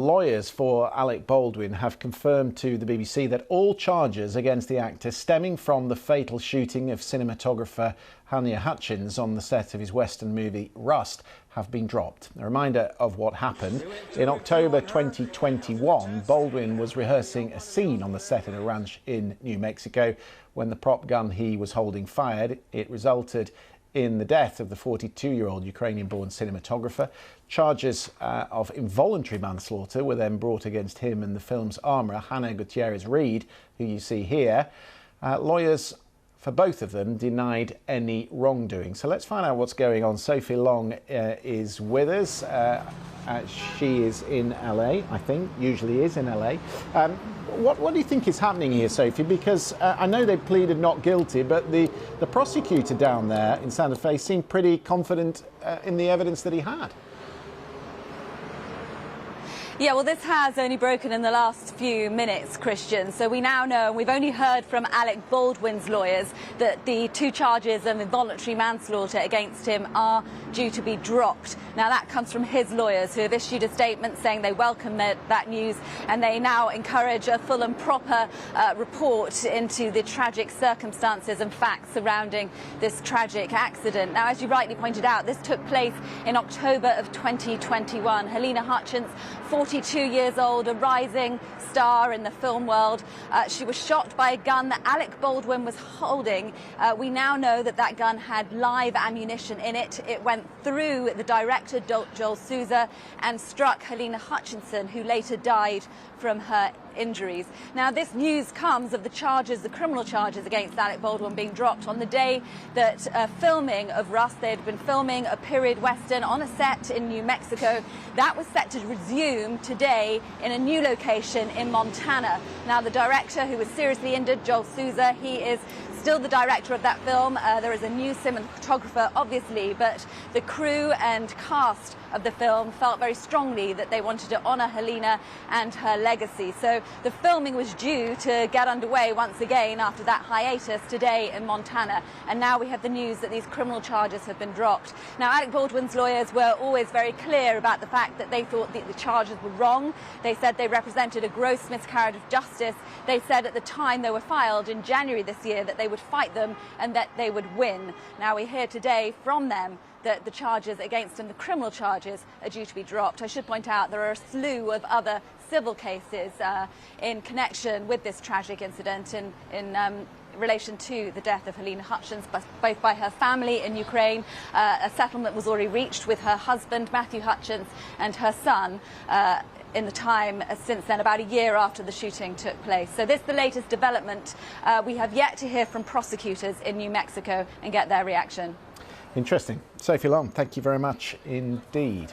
Lawyers for Alec Baldwin have confirmed to the BBC that all charges against the actor stemming from the fatal shooting of cinematographer Halyna Hutchins on the set of his Western movie Rust have been dropped. A reminder of what happened. In October 2021, Baldwin was rehearsing a scene on the set of a ranch in New Mexico. When the prop gun he was holding fired, it resulted in the death of the 42-year-old Ukrainian-born cinematographer. Charges of involuntary manslaughter were then brought against him and the film's armourer, Hannah Gutierrez-Reed, who you see here. Lawyers for both of them denied any wrongdoing. So let's find out what's going on. Sophie Long is with us. She is in LA, I think, usually is in LA. What do you think is happening here, Sophie? Because I know they pleaded not guilty, but the prosecutor down there in Santa Fe seemed pretty confident in the evidence that he had. Yeah, well, this has only broken in the last few minutes, Christian. So we now know, and we've only heard from Alec Baldwin's lawyers, that the two charges of involuntary manslaughter against him are due to be dropped. Now, that comes from his lawyers, who have issued a statement saying they welcome that news, and they now encourage a full and proper report into the tragic circumstances and facts surrounding this tragic accident. Now, as you rightly pointed out, this took place in October of 2021. Halyna Hutchins, 42 years old, a rising star in the film world. She was shot by a gun that Alec Baldwin was holding. We now know that that gun had live ammunition in it. It went through the director, Joel Souza, and struck Halyna Hutchinson, who later died from her injuries. Now, this news comes of the charges, the criminal charges against Alec Baldwin being dropped on the day that filming of Rust, they had been filming a period western on a set in New Mexico. That was set to resume today in a new location in Montana. Now, the director, who was seriously injured, Joel Souza, he is still the director of that film. There is a new cinematographer, obviously, but the crew and cast of the film felt very strongly that they wanted to honour Halyna and her legacy. So the filming was due to get underway once again after that hiatus today in Montana. And now we have the news that these criminal charges have been dropped. Now, Alec Baldwin's lawyers were always very clear about the fact that they thought that the charges were wrong. They said they represented a gross miscarriage of justice. They said at the time they were filed in January this year that they would fight them and that they would win. Now, we hear today from them that the charges against them, the criminal charges, are due to be dropped. I should point out there are a slew of other civil cases in connection with this tragic incident in relation to the death of Halyna Hutchins, both by her family in Ukraine. A settlement was already reached with her husband, Matthew Hutchins, and her son in the time since then, about a year after the shooting took place. So this is the latest development. We have yet to hear from prosecutors in New Mexico and get their reaction. Interesting. Sophie Long, thank you very much indeed.